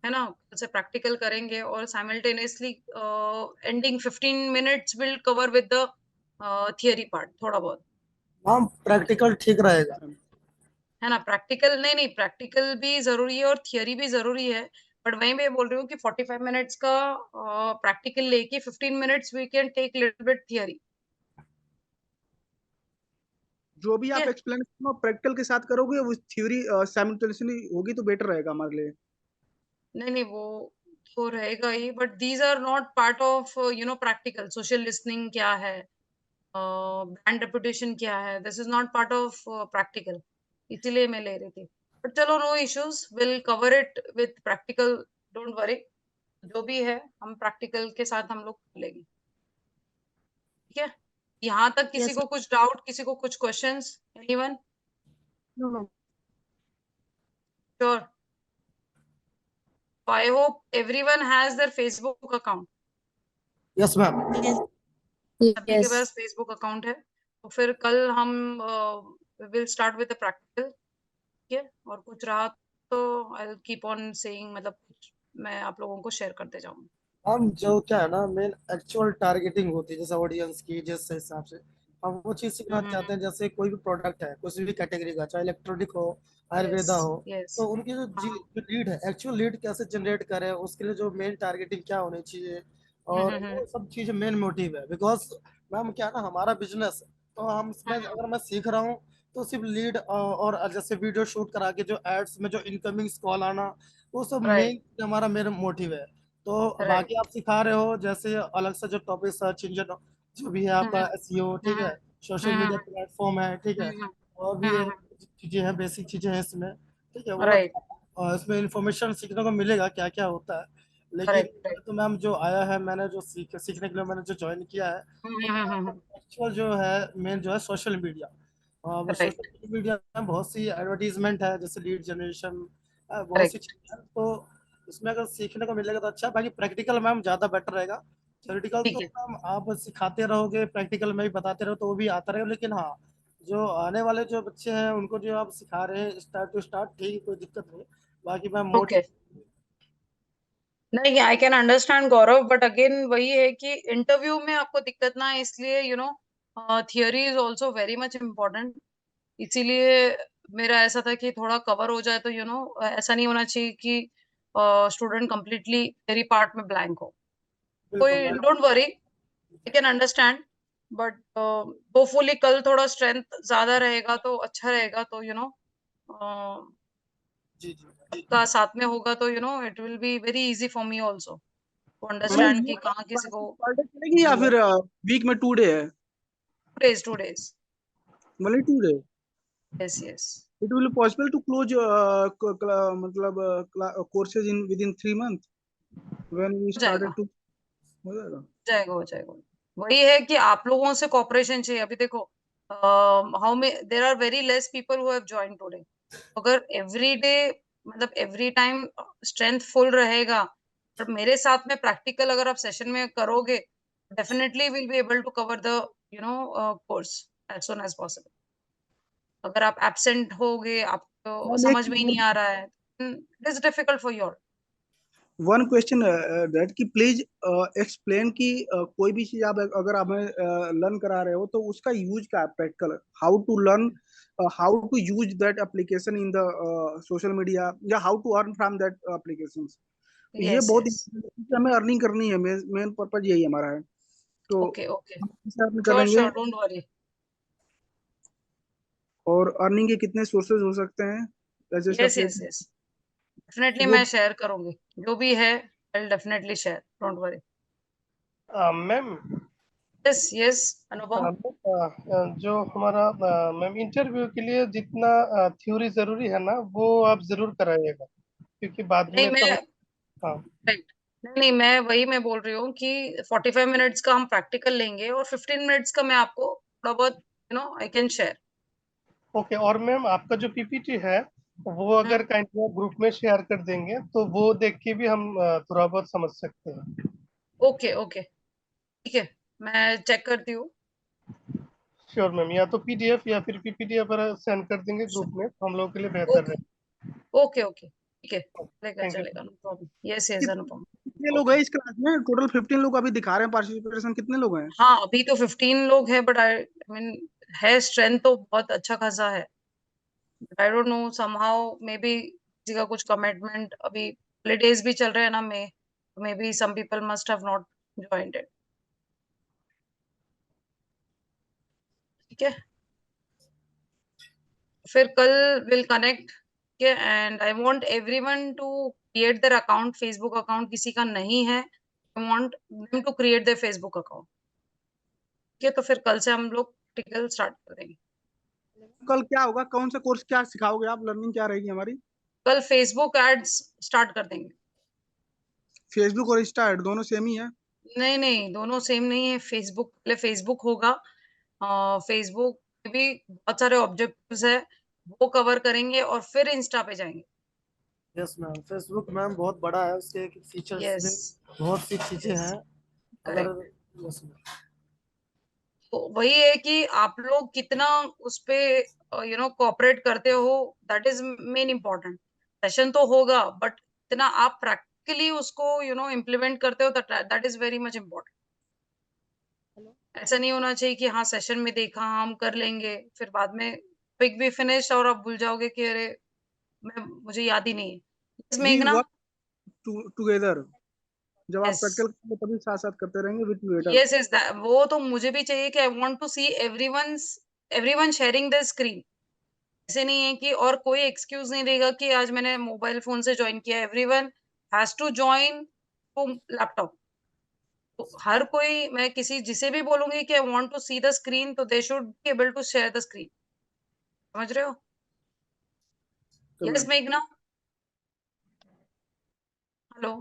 है ना, कल से प्रैक्टिकल करेंगे और simultaneously ending 15 minutes will cover with the theory part थोड़ा बहुत, मैम प्रैक्टिकल ठीक रहेगा। है ना। प्रैक्टिकल नहीं, प्रैक्टिकल भी जरूरी है और थियरी भी जरूरी है, बट वहीं मैं बोल रही हूँ कि 45 मिनट्स का प्रैक्टिकल लेके 15 minutes we can take little bit theory, जो भी ठीक आप है। एक्सप्लेनेशन प्रैक्टिकल के साथ करोगे वो थ्योरी साइमल्टेनियसली होगी तो बेटर रहेगा हमारे लिए। नहीं वो तो रहेगा ही, but these are not part of practical. Social listening क्या है, ब्रांड रेपुटेशन क्या है, this is not part of practical, इसीलिए मैं ले रही थी, बट चलो no issues, will cover it with practical, don't worry, जो भी है हम प्रैक्टिकल के साथ हम लोग लेंगे, ठीक है। यहाँ तक किसी Yes, को कुछ डाउट, किसी को कुछ questions, anyone? no, no. Sure, I hope everyone has their Facebook account, yes ma'am. Yes, सभी के Yes. पास फेसबुक अकाउंट है, तो फिर कल हम we will start with the practical, ठीक है, और कुछ रहा तो I will keep on saying, मतलब कुछ मैं आप लोगों को शेयर करते जाऊंगी। हम जो क्या है ना, मेन एक्चुअल टारगेटिंग होती है जैसे ऑडियंस की, जिस हिसाब से हम वो चीज सीखना चाहते हैं। जैसे कोई भी प्रोडक्ट है किसी भी कैटेगरी का, चाहे इलेक्ट्रॉनिक हो, यस आयुर्वेदा हो, यस तो उनकी जो लीड है, एक्चुअल लीड कैसे जनरेट करें, उसके लिए जो मेन टारगेटिंग क्या होनी चाहिए, और वो सब चीजें मेन मोटिव है। बिकॉज मैम क्या है ना, हमारा बिजनेस, तो हम इसमें अगर मैं सीख रहा हूँ तो सिर्फ लीड और जैसे वीडियो शूट करा के जो एड्स में जो इनकमिंग कॉल आना, वो सब राइट मेन हमारा मेन मोटिव है। तो बाकी राइट आप सिखा रहे हो जैसे अलग से जो टॉपिक, सर्च इंजन जो भी है आपका, एसईओ, ठीक है, सोशल मीडिया प्लेटफॉर्म है, ठीक है, और भी ये चीजें हैं, बेसिक चीजें हैं इसमें, ठीक है, वो राइट इसमें इंफॉर्मेशन सीखने को मिलेगा क्या क्या होता है। लेकिन करेक्ट करेक्ट तो मैम जो आया है, मैंने जो सीखने के लिए मैंने जो ज्वाइन किया है, एक्चुअल जो है मेन जो है सोशल मीडिया। वो राइट सोशल मीडिया में बहुत सी एडवर्टीजमेंट है, जैसे लीड जनरेशन, बहुत सी करेक्ट चीजें हैं। तो इसमें अगर सीखने को मिलेगा तो अच्छा है। बाकी प्रैक्टिकल मैम ज़्यादा बेटर रहेगा। थ्योरेटिकल तो ठीक है। मैम आप सिखाते रहोगे, प्रैक्टिकल में भी बताते रहो तो वो भी आता रहेगा। लेकिन हाँ, जो आने वाले जो बच्चे हैं उनको जो आप सिखा रहे हैं स्टार्ट टू स्टार्ट, ठीक है, कोई दिक्कत नहीं। बाकी मैम ओके, नहीं I can understand Gaurav, but again वही है कि इंटरव्यू में आपको दिक्कत ना आए, इसलिए theory is also very much important. इसीलिए मेरा ऐसा था कि थोड़ा कवर हो जाए, तो ऐसा नहीं होना चाहिए कि स्टूडेंट कंप्लीटली थियोरी पार्ट में ब्लैंक हो। बिल्कुल कोई ma'am. Don't worry, I can understand, but hopefully कल थोड़ा स्ट्रेंथ ज्यादा रहेगा तो अच्छा रहेगा, तो जी जी। का साथ में होगा तो it will be very easy for me also to मैं अंडरस्टैंड ये कि कहाँ किसी को। पर डे चलेगी या फिर वीक में 2 डे है? 2 days 2 days। Only 2 day? Yes yes. It will possible to close मतलब courses in within 3 month when we हो जाएगा स्टार्टेड टू, हो जाएगा? जाएगा हो जाएगा। वही है कि आप लोगों से कॉपरेशन चाहिए। अभी देखो, how may there are very less people who have join today. अगर एवरी डे, मतलब एवरी टाइम स्ट्रेंथ फुल रहेगा, पर मेरे साथ में प्रैक्टिकल अगर आप सेशन में करोगे, definitely will be able to cover the course as soon as possible. अगर आप एब्सेंट होगे, आपको मैम समझ में ही नहीं आ रहा है, it is difficult for you. One question that कि प्लीज एक्सप्लेन कि कोई भी चीज आप अगर आप लर्न करा रहे हो तो उसका यूज क्या है practical, how to learn, how to use that application in the social media, या how to earn from that applications. ये यस बहुत यस। important है, क्योंकि हमें अर्निंग करनी है, मेन पर्पज यही हमारा है। तो ओके ओके, हम इसे अर्न श्योर करेंगे। Sure, don't worry. और अर्निंग के कितने सोर्सेज हो सकते हैं as a yes yes separate, yes, definitely वो मैं शेयर करूंगी, जो भी है I will definitely share, don't worry. Ma'am, yes yes Anupam. जो हमारा मैम इंटरव्यू के लिए जितना थ्योरी जरूरी है ना, वो आप जरूर कराइएगा, क्योंकि बाद नहीं में मैं, तो हाँ। राइट, नहीं मैं बोल रही हूँ कि 45 मिनट्स का हम प्रैक्टिकल लेंगे और 15 मिनट्स का मैं आपको थोड़ा बहुत आई कैन शेयर। ओके, और मैम आपका जो पीपीटी है वो अगर काइंड ग्रुप में शेयर कर देंगे तो वो देख के भी हम थोड़ा बहुत समझ सकते हैं। ओके ओके, ठीक है, मैं चेक करती हूँ। श्योर मैम, या तो पीडीएफ या फिर पीपीटी अगर सेंड कर देंगे ग्रुप में तो हम लोगों के लिए बेहतर ओके रहेगा। ओके ओके, ठीक है, चलेगा थैंक यू। चलेगा, नो प्रॉब्लम। यस यस अनुपम। कितने लोग ओके, हैं इस क्लास में? टोटल 15 लोग अभी दिखा रहे हैं पार्टिसिपेशन, कितने लोग हैं? हाँ अभी तो 15 लोग हैं, बट आई मीन है स्ट्रेंथ तो बहुत अच्छा खासा है। I don't know, somehow may be किसी का कुछ कमिटमेंट, अभी हॉलीडेज भी चल रहे हैं ना, maybe some people must have not joined it. ठीक है, फिर कल विल कनेक्ट के, and I want everyone to create their account, Facebook account किसी का नहीं है, I want them to create their Facebook account. ठीक है, तो फिर कल से हम लोग प्रैक्टिकल स्टार्ट कर देंगे। कल क्या होगा, कौन सा कोर्स, क्या सिखाओगे आप, लर्निंग क्या रहेगी हमारी? कल फेसबुक एड्स स्टार्ट कर देंगे। फेसबुक और इंस्टा ऐड दोनों सेम ही है? नहीं नहीं, दोनों सेम नहीं है। फेसबुक, पहले फेसबुक होगा, फेसबुक में भी बहुत सारे ऑब्जेक्टिव्स है, वो कवर करेंगे और फिर इंस्टा पे जाएंगे। यस मैम, फेसबुक मैम बहुत बड़ा है, उसके फीचर्स यस में बहुत सी चीजें यस, हैं। अगर करेक्ट। Yes ma'am. तो वही है कि आप लोग कितना उस पे कोऑपरेट करते हो, that is main important. Session तो होगा बट इतना आप प्रैक्टिकली उसको इम्प्लीमेंट करते हो, that is very much important. ऐसा नहीं होना चाहिए कि हाँ सेशन में देखा हम कर लेंगे, फिर बाद में पिक भी फिनिश और आप भूल जाओगे कि अरे मुझे याद ही नहीं है। Yes, वी मेघना। वर्क टुगेदर, जब आप Yes. प्रैक्टिकल करेंगे तभी साथ साथ करते रहेंगे विद टुगेदर। यस यस, वो तो मुझे भी चाहिए कि I want to see everyone sharing the screen. ऐसे नहीं है कि और कोई एक्सक्यूज नहीं देगा कि आज मैंने मोबाइल फोन से ज्वाइन किया। Everyone has to join to laptop. तो हर कोई, मैं किसी जिसे भी बोलूंगी कि I want to see the screen, तो they should be able to share the screen. समझ रहे हो? यस मेघना। हेलो।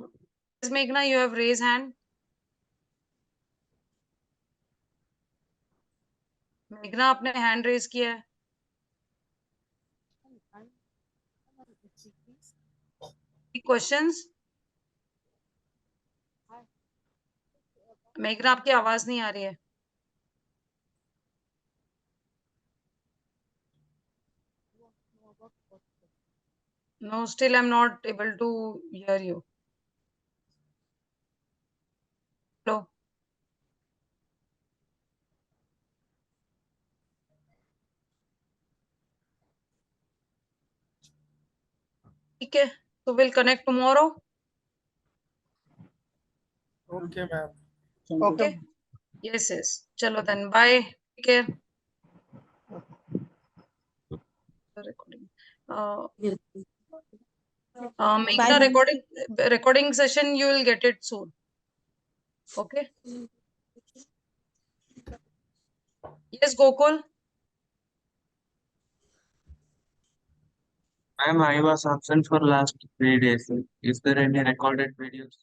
यस मेघना, यू हैव रेज हैंड। मेघना, आपने हैंड रेज किया है। क्वेश्चंस? मेघना, आपकी आवाज नहीं आ रही है। No, still I'm not able to hear you. Hello. ठीक है, so we'll connect tomorrow. Okay, ma'am. Okay. Yes, yes. चलो then, bye. Take care. Recording. Meghna, recording session, you will get it soon. Okay. Yes, Gokul. Ma'am, I was absent for last 3 days. Is there any recorded videos?